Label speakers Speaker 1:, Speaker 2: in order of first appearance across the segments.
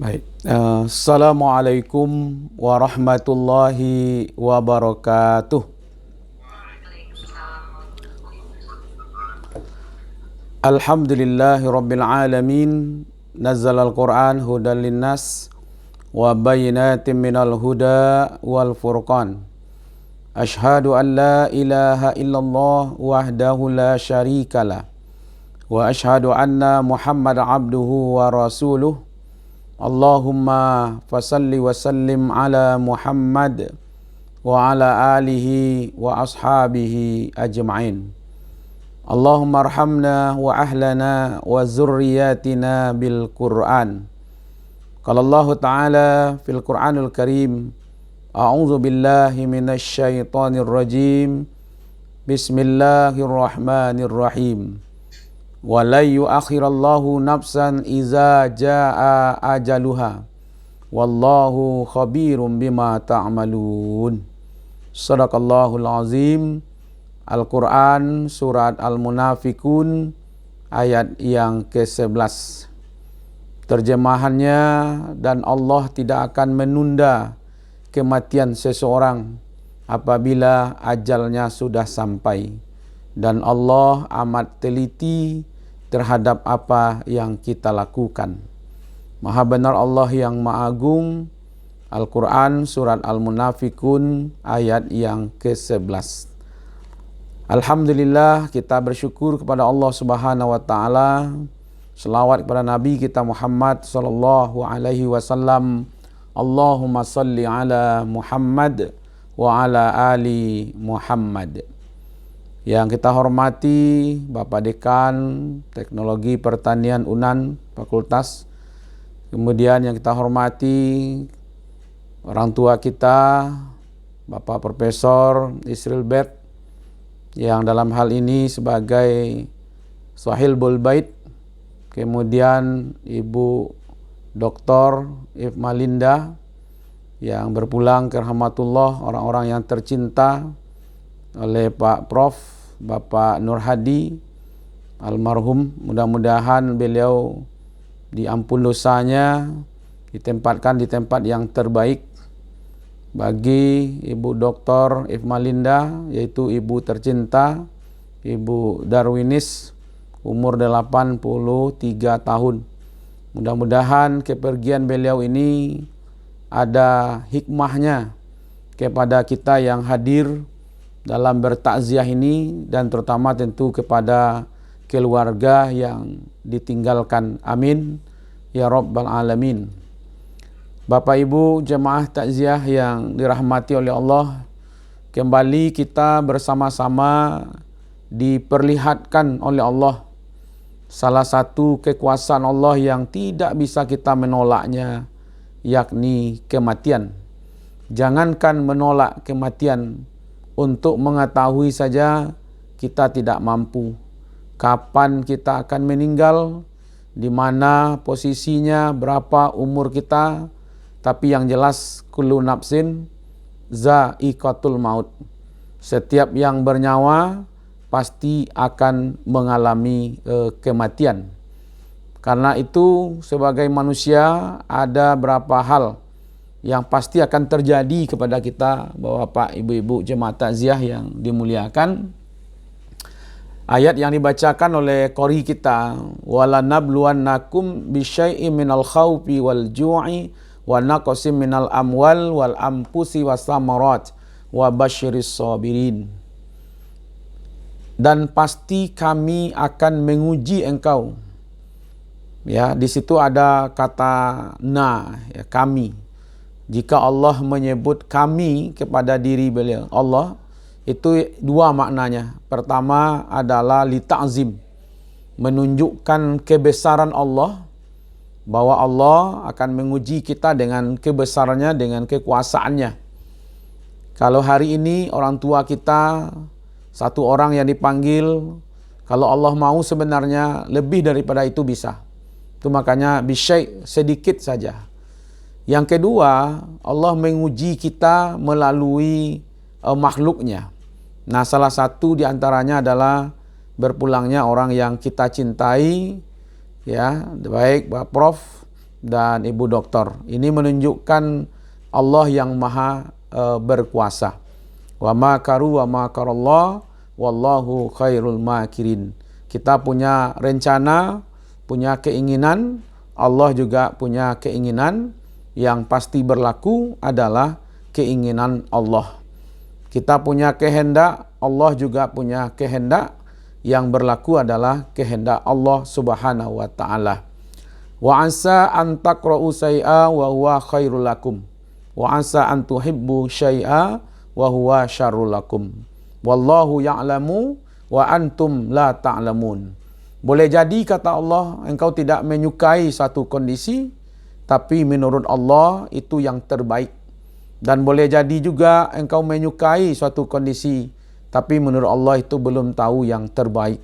Speaker 1: Baik. Assalamualaikum warahmatullahi wabarakatuh. Alhamdulillahi rabbil alamin. Nazzalal Qur'an hudan linnas wa bayyinatin minal huda wal furqan. Ashhadu an la ilaha illallah wahdahu la syarikalah wa ashhadu anna Muhammad abduhu wa rasuluh. Allahumma fasalli wa sallim ala Muhammad wa ala alihi wa ashabihi ajma'in. Allahumma arhamna wa ahlana wa zurriyatina bil Qur'an. Qala Allah Ta'ala fil Qur'anul Karim, a'udzu billahi minasy syaithanir rajim. Bismillahirrahmanirrahim. Wa la yu'akhirallahu nafsan iza jaa ajaluha wallahu khabirum bima ta'malun. Shadaqallahul azim. Al-Quran surat Al-Munafikun ayat yang ke-11. Terjemahannya, dan Allah tidak akan menunda kematian seseorang apabila ajalnya sudah sampai, dan Allah amat teliti terhadap apa yang kita lakukan. Maha benar Allah yang Maha Agung. Al-Quran surat Al-Munafikun ayat yang ke-11. Alhamdulillah, kita bersyukur kepada Allah Subhanahu wa taala. Selawat kepada Nabi kita Muhammad sallallahu alaihi wasallam. Allahumma salli ala Muhammad wa ala ali Muhammad. Yang kita hormati Bapak Dekan Teknologi Pertanian UNAN Fakultas. Kemudian yang kita hormati orang tua kita, Bapak Profesor Isril Bert, yang dalam hal ini sebagai Sahibul Bait. Kemudian Ibu Dr. Ifma Linda yang berpulang ke rahmatullah, orang-orang yang tercinta oleh Pak Prof. Bapak Nur Hadi almarhum. Mudah-mudahan beliau diampun dosanya, ditempatkan di tempat yang terbaik. Bagi Ibu Dr. Ifma Linda, yaitu ibu tercinta, Ibu Darwinis, umur 83 tahun. Mudah-mudahan kepergian beliau ini ada hikmahnya kepada kita yang hadir dalam bertakziah ini, dan terutama tentu kepada keluarga yang ditinggalkan. Amin ya rabbal alamin. Bapak Ibu jemaah takziah yang dirahmati oleh Allah, kembali kita bersama-sama diperlihatkan oleh Allah salah satu kekuasaan Allah yang tidak bisa kita menolaknya, yakni kematian. Jangankan menolak kematian, untuk mengetahui saja kita tidak mampu kapan kita akan meninggal, di mana posisinya, berapa umur kita. Tapi yang jelas, kullu nafsin za'iqatul maut. Setiap yang bernyawa pasti akan mengalami kematian. Karena itu sebagai manusia ada berapa hal yang pasti akan terjadi kepada kita, Bapak, Ibu-ibu jemaah takziah yang dimuliakan. Ayat yang dibacakan oleh qori kita, wala nabluwannakum bisyai'im minal khawfi wal ju'i wa naqsim minal amwal wal anfusi wasamarat wa basyiris sabirin. Dan pasti kami akan menguji engkau. Ya, di situ ada kata ya, kami. Jika Allah menyebut kami kepada diri beliau, Allah, itu dua maknanya. Pertama adalah li ta'zim, menunjukkan kebesaran Allah, bahwa Allah akan menguji kita dengan kebesarannya, dengan kekuasaannya. Kalau hari ini orang tua kita, satu orang yang dipanggil, kalau Allah mau sebenarnya lebih daripada itu bisa. Itu makanya bisyai, sedikit saja. Yang kedua, Allah menguji kita melalui makhluknya. Nah, salah satu di antaranya adalah berpulangnya orang yang kita cintai, ya, baik Pak Prof dan Ibu Doktor. Ini menunjukkan Allah yang maha berkuasa. Wa makaru wa makarallah wallahu khairul makirin. Kita punya rencana, punya keinginan, Allah juga punya keinginan, yang pasti berlaku adalah keinginan Allah. Kita punya kehendak, Allah juga punya kehendak, yang berlaku adalah kehendak Allah Subhanahu wa taala. Wa asa an taqra'u syai'a wa huwa khairul lakum. Wa asa an tuhibbu syai'a wa huwa syarrul lakum. Wallahu ya'lamu wa antum la ta'lamun. Boleh jadi kata Allah, engkau tidak menyukai satu kondisi, tapi menurut Allah itu yang terbaik. Dan boleh jadi juga engkau menyukai suatu kondisi, tapi menurut Allah itu belum tahu yang terbaik.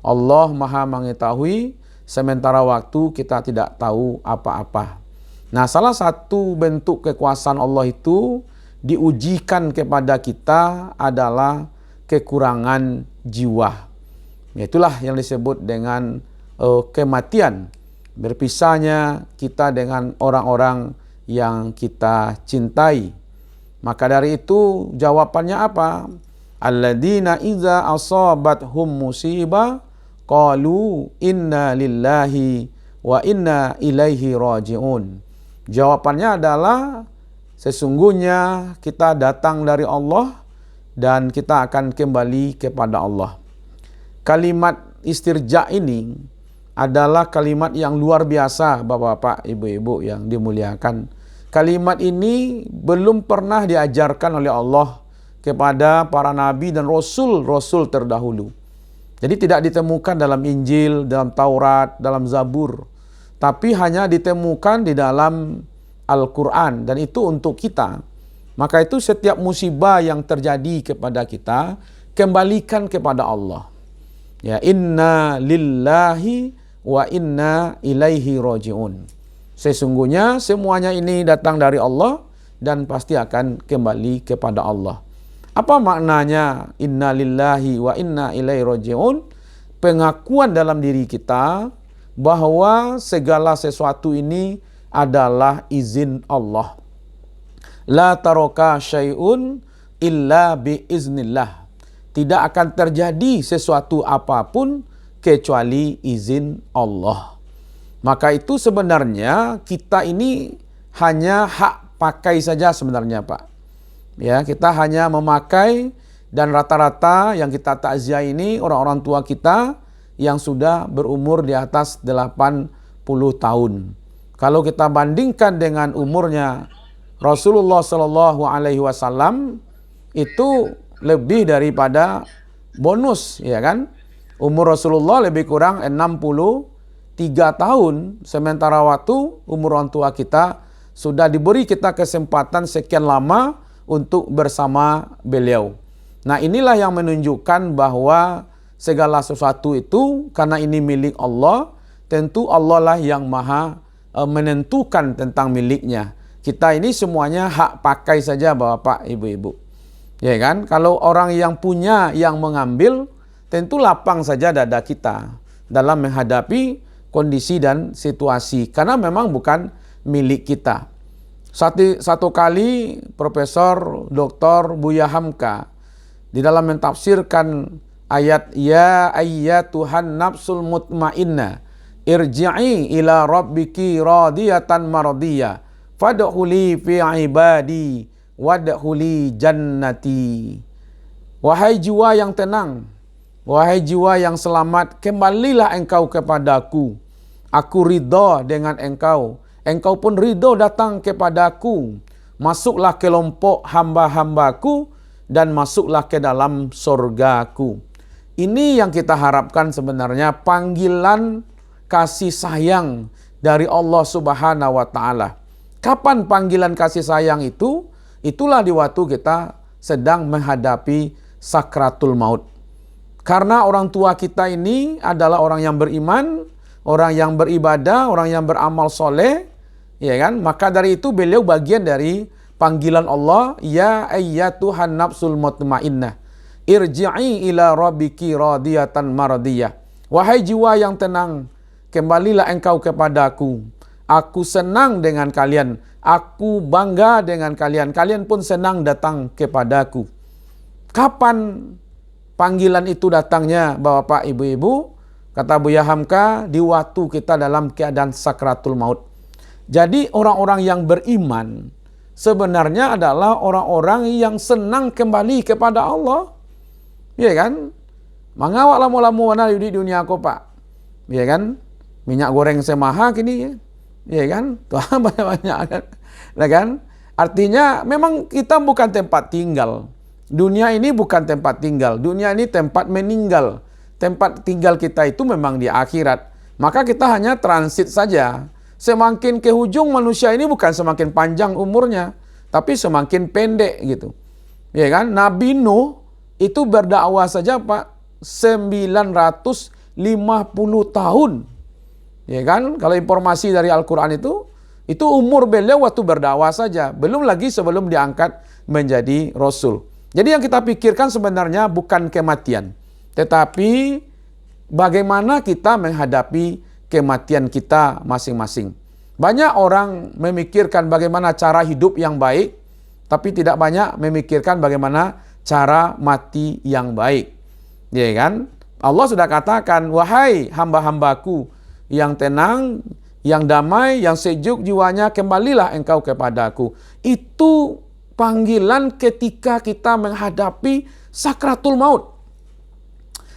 Speaker 1: Allah maha mengetahui, sementara waktu kita tidak tahu apa-apa. Nah, salah satu bentuk kekuasaan Allah itu diujikan kepada kita adalah kekurangan jiwa. Itulah yang disebut dengan kematian. Berpisahnya kita dengan orang-orang yang kita cintai. Maka dari itu jawabannya apa? Alladzina iza asabathum musibah qalu inna lillahi wa inna ilaihi raji'un. Jawabannya adalah sesungguhnya kita datang dari Allah dan kita akan kembali kepada Allah. Kalimat istirja ini adalah kalimat yang luar biasa, Bapak-bapak, Ibu-ibu yang dimuliakan. Kalimat ini belum pernah diajarkan oleh Allah kepada para nabi dan rasul-rasul terdahulu. Jadi tidak ditemukan dalam Injil, dalam Taurat, dalam Zabur, tapi hanya ditemukan di dalam Al-Quran, dan itu untuk kita. Maka itu setiap musibah yang terjadi kepada kita, kembalikan kepada Allah. Ya, inna lillahi wa inna ilaihi raji'un. Sesungguhnya semuanya ini datang dari Allah dan pasti akan kembali kepada Allah. Apa maknanya inna lillahi wa inna ilaihi raji'un? Pengakuan dalam diri kita bahwa segala sesuatu ini adalah izin Allah. La taraka syai'un illa biiznillah. Tidak akan terjadi sesuatu apapun kecuali izin Allah. Maka itu sebenarnya kita ini hanya hak pakai saja sebenarnya, Pak. Ya, kita hanya memakai, dan rata-rata yang kita takziah ini orang-orang tua kita yang sudah berumur di atas 80 tahun. Kalau kita bandingkan dengan umurnya Rasulullah Shallallahu Alaihi Wasallam, itu lebih daripada bonus, ya kan? Umur Rasulullah lebih kurang 63 tahun, sementara waktu umur orang tua kita sudah diberi kita kesempatan sekian lama untuk bersama beliau. Nah, inilah yang menunjukkan bahwa segala sesuatu itu karena ini milik Allah, tentu Allah lah yang maha menentukan tentang miliknya. Kita ini semuanya hak pakai saja, Bapak, Ibu-ibu. Ya kan? Kalau orang yang punya, yang mengambil, tentu lapang saja dada kita dalam menghadapi kondisi dan situasi, karena memang bukan milik kita. Satu kali Profesor Dr. Buya Hamka di dalam mentafsirkan ayat ya ayyatuhan nafsul mutmainnah irji'i ila rabbiki radiyatan maradiyah fadkhuli fi ibadi wadkhuli jannati. Wahai jiwa yang tenang, wahai jiwa yang selamat, kembalilah engkau kepadaku. Aku ridha dengan engkau. Engkau pun ridho datang kepadaku. Masuklah ke kelompok hamba-hambaku dan masuklah ke dalam surgaku. Ini yang kita harapkan sebenarnya, panggilan kasih sayang dari Allah Subhanahu wa taala. Kapan panggilan kasih sayang itu? Itulah di waktu kita sedang menghadapi sakratul maut. Karena orang tua kita ini adalah orang yang beriman, orang yang beribadah, orang yang beramal soleh, ya kan? Maka dari itu beliau bagian dari panggilan Allah, ya ayyatuhan nafsul mutmainnah irji'i ila rabbiki radiyatan maradiyah. Wahai jiwa yang tenang, kembalilah engkau kepadaku. aku senang dengan kalian, aku bangga dengan kalian, kalian pun senang datang kepadaku. Kapan panggilan itu datangnya Bapak Ibu-ibu? Kata Buya Hamka, di waktu kita dalam keadaan sakratul maut. Jadi orang-orang yang beriman sebenarnya adalah orang-orang yang senang kembali kepada Allah. Ya kan? Mangawak lamu-lamu mana di dunia aku Pak. Ya kan? Minyak goreng semaha kini. Ya kan? Tuh banyak-banyak kan. Nah kan? Artinya memang kita bukan tempat tinggal. Dunia ini bukan tempat tinggal. Dunia ini tempat meninggal. Tempat tinggal kita itu memang di akhirat. Maka kita hanya transit saja. Semakin ke hujung manusia ini bukan semakin panjang umurnya, tapi semakin pendek gitu. Ya kan? Nabi Nuh itu berdakwah saja Pak 950 tahun. Ya kan? Kalau informasi dari Al-Qur'an itu umur beliau waktu berdakwah saja, belum lagi sebelum diangkat menjadi rasul. Jadi yang kita pikirkan sebenarnya bukan kematian, tetapi bagaimana kita menghadapi kematian kita masing-masing. Banyak orang memikirkan bagaimana cara hidup yang baik, tapi tidak banyak memikirkan bagaimana cara mati yang baik. Ya kan? Allah sudah katakan, wahai hamba-hambaku yang tenang, yang damai, yang sejuk jiwanya, kembalilah engkau kepadaku. Itu panggilan ketika kita menghadapi sakratul maut.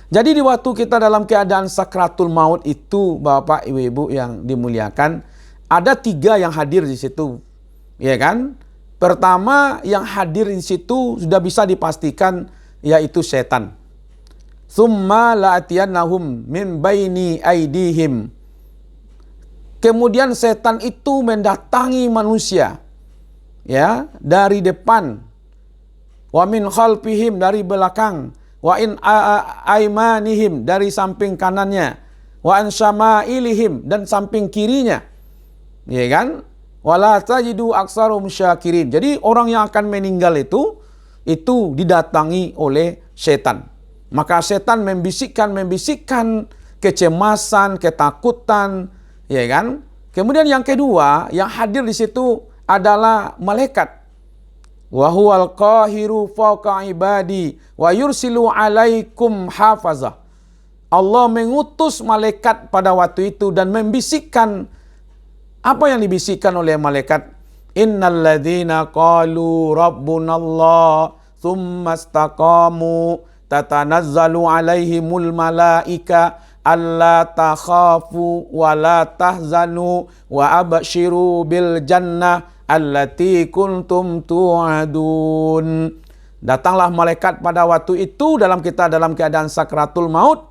Speaker 1: Jadi di waktu kita dalam keadaan sakratul maut itu, Bapak Ibu-ibu yang dimuliakan, ada 3 yang hadir di situ. Ya kan? Pertama yang hadir di situ sudah bisa dipastikan yaitu setan. Tsumma la'atiyannahum min baini aidihim. Kemudian setan itu mendatangi manusia ya, dari depan. Wa min khalfihim, dari belakang. Wa in aimanihim, dari samping kanannya. Wa an syama'ilihim, dan samping kirinya. Ya kan? Wala tajidu aksarum syakirin. Jadi orang yang akan meninggal itu didatangi oleh setan. Maka setan membisikkan kecemasan, ketakutan, ya kan? Kemudian yang kedua, yang hadir di situ adalah malaikat. Wa huwal qahiru fawqa ibadi wa yursilu alaikum hafazah. Allah mengutus malaikat pada waktu itu dan membisikkan. Apa yang dibisikkan oleh malaikat? Innal ladzina qalu rabbunallah tsumma istaqamu tatanazzalu alaihimul malaika alla takhafu wa la tahzanu wa abshiru bil jannah allati kuntum tu'adun. Datanglah malaikat pada waktu itu dalam keadaan sakratul maut.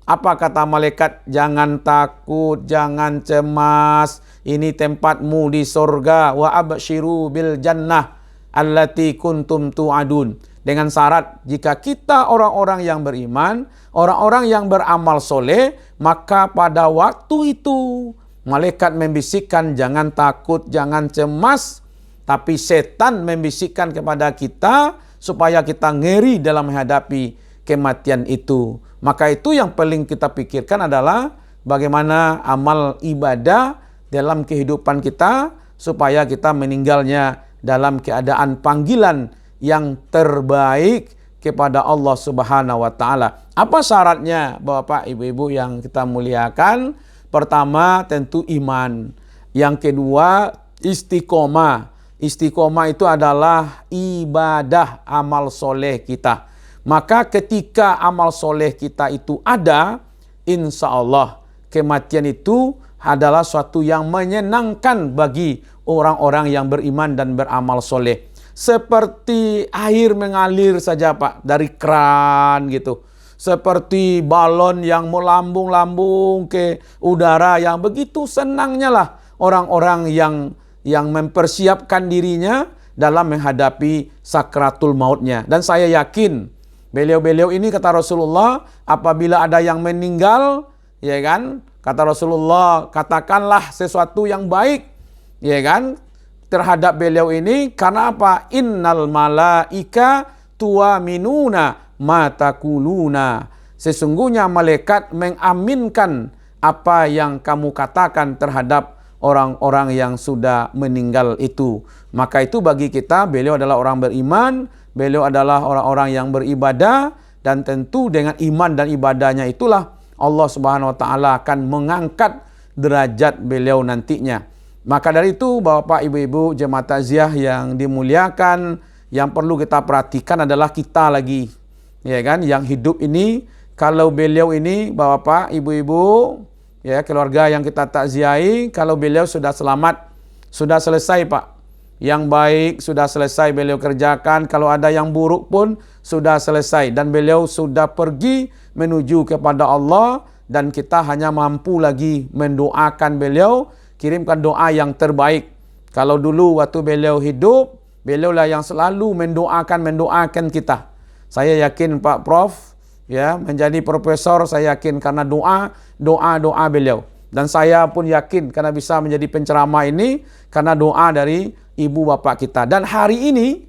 Speaker 1: Apa kata malaikat? Jangan takut, jangan cemas. Ini tempatmu di surga. Wa abshiru bil jannah allati kuntum tu'adun. Dengan syarat jika kita orang-orang yang beriman, orang-orang yang beramal soleh, maka pada waktu itu malaikat membisikkan jangan takut, jangan cemas. Tapi setan membisikkan kepada kita supaya kita ngeri dalam menghadapi kematian itu. Maka itu yang paling kita pikirkan adalah bagaimana amal ibadah dalam kehidupan kita supaya kita meninggalnya dalam keadaan panggilan yang terbaik kepada Allah Subhanahu wa taala. Apa syaratnya Bapak Ibu-ibu yang kita muliakan? Pertama tentu iman. Yang kedua istiqomah. Istiqomah itu adalah ibadah amal soleh kita. Maka ketika amal soleh kita itu ada, insya Allah kematian itu adalah suatu yang menyenangkan bagi orang-orang yang beriman dan beramal soleh. Seperti air mengalir saja Pak, dari keran gitu. Seperti balon yang melambung-lambung ke udara, yang begitu senangnya lah orang-orang yang mempersiapkan dirinya dalam menghadapi sakratul mautnya. Dan saya yakin beliau-beliau ini, kata Rasulullah, apabila ada yang meninggal, ya kan, kata Rasulullah, katakanlah sesuatu yang baik, ya kan, terhadap beliau ini. Karena apa? Innal malaika tuaminuna matakuluna. Sesungguhnya malaikat mengaminkan apa yang kamu katakan terhadap orang-orang yang sudah meninggal itu. Maka itu bagi kita, beliau adalah orang beriman, beliau adalah orang-orang yang beribadah, dan tentu dengan iman dan ibadahnya itulah Allah Subhanahu wa taala akan mengangkat derajat beliau nantinya. Maka dari itu, Bapak, Ibu-ibu jemaah takziah yang dimuliakan, yang perlu kita perhatikan adalah kita lagi, ya kan, yang hidup ini. Kalau beliau ini, Bapak, Ibu-ibu, ya, keluarga yang kita takziahi, kalau beliau sudah selamat, sudah selesai, Pak. Yang baik sudah selesai beliau kerjakan, kalau ada yang buruk pun sudah selesai, dan beliau sudah pergi menuju kepada Allah, dan kita hanya mampu lagi mendoakan beliau, kirimkan doa yang terbaik. Kalau dulu waktu beliau hidup, beliau lah yang selalu mendoakan kita. Saya yakin Pak Prof, ya, menjadi profesor, saya yakin karena doa beliau. Dan saya pun yakin karena bisa menjadi penceramah ini karena doa dari ibu bapak kita. Dan hari ini,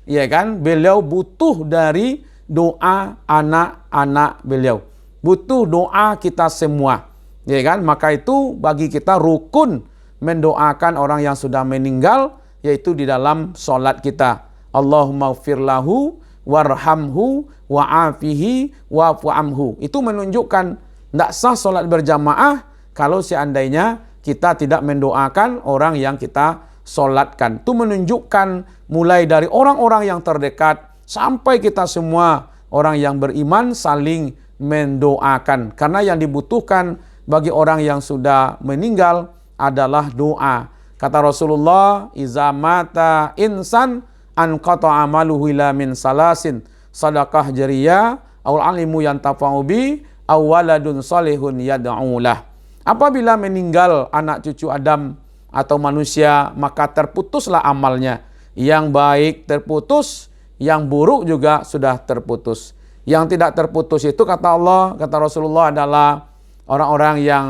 Speaker 1: ya kan, beliau butuh dari doa anak-anak beliau. Butuh doa kita semua. Ya kan? Maka itu bagi kita rukun mendoakan orang yang sudah meninggal, yaitu di dalam solat kita. Allahumma ighfir lahu warhamhu wa'afihi wa'fu anhu. Itu menunjukkan tidak sah solat berjamaah kalau seandainya kita tidak mendoakan orang yang kita solatkan. Itu menunjukkan mulai dari orang-orang yang terdekat sampai kita semua orang yang beriman saling mendoakan. Karena yang dibutuhkan bagi orang yang sudah meninggal adalah doa. Kata Rasulullah, "Iza mata insan anqata amaluhu ila min salasin, sadaqah jariyah, aw alimu yantafa'u bi, aw waladun salihun yad'u lah." Apabila meninggal anak cucu Adam atau manusia, maka terputuslah amalnya. Yang baik terputus, yang buruk juga sudah terputus. Yang tidak terputus itu, kata Allah, kata Rasulullah, adalah orang-orang yang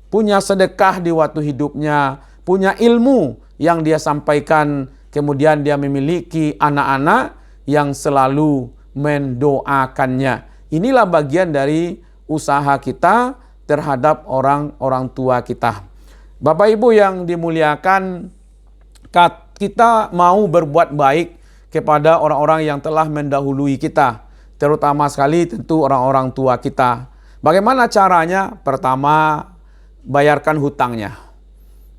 Speaker 1: punya sedekah di waktu hidupnya, punya ilmu yang dia sampaikan, kemudian dia memiliki anak-anak yang selalu mendoakannya. Inilah bagian dari usaha kita terhadap orang-orang tua kita. Bapak Ibu yang dimuliakan, kita mau berbuat baik kepada orang-orang yang telah mendahului kita, terutama sekali tentu orang-orang tua kita. Bagaimana caranya? Pertama, bayarkan hutangnya.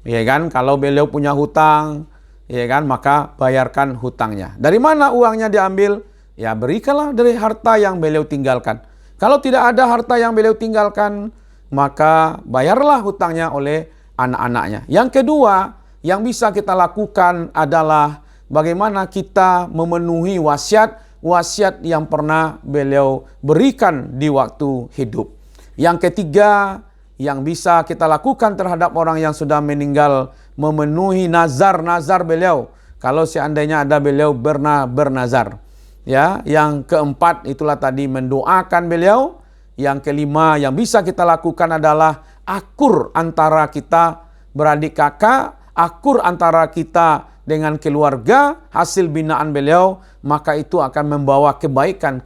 Speaker 1: Ya kan? Kalau beliau punya hutang, ya kan, maka bayarkan hutangnya. Dari mana uangnya diambil? Ya, berikanlah dari harta yang beliau tinggalkan. Kalau tidak ada harta yang beliau tinggalkan, maka bayarlah hutangnya oleh anak-anaknya. Yang kedua, yang bisa kita lakukan adalah bagaimana kita memenuhi wasiat yang pernah beliau berikan di waktu hidup. Yang ketiga, yang bisa kita lakukan terhadap orang yang sudah meninggal, memenuhi nazar beliau. Kalau seandainya ada beliau pernah bernazar. Ya, yang keempat itulah tadi mendoakan beliau. Yang kelima yang bisa kita lakukan adalah akur antara kita beradik kakak, akur antara kita dengan keluarga, hasil binaan beliau, maka itu akan membawa kebaikan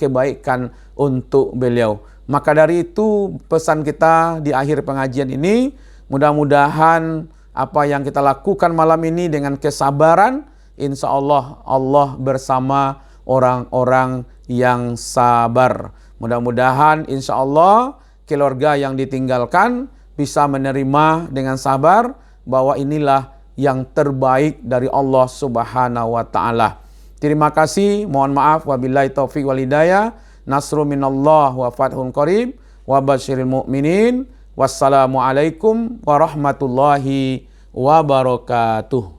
Speaker 1: untuk beliau. Maka dari itu pesan kita di akhir pengajian ini, mudah-mudahan apa yang kita lakukan malam ini dengan kesabaran, insya Allah Allah bersama orang-orang yang sabar. Mudah-mudahan insya Allah keluarga yang ditinggalkan bisa menerima dengan sabar bahwa inilah yang terbaik dari Allah Subhanahu wa taala. Terima kasih, mohon maaf, wabillahi taufiq wal hidayah. Nasru minallah wa fathun qarib wa basyiril mu'minin. Wassalamualaikum warahmatullahi wabarakatuh.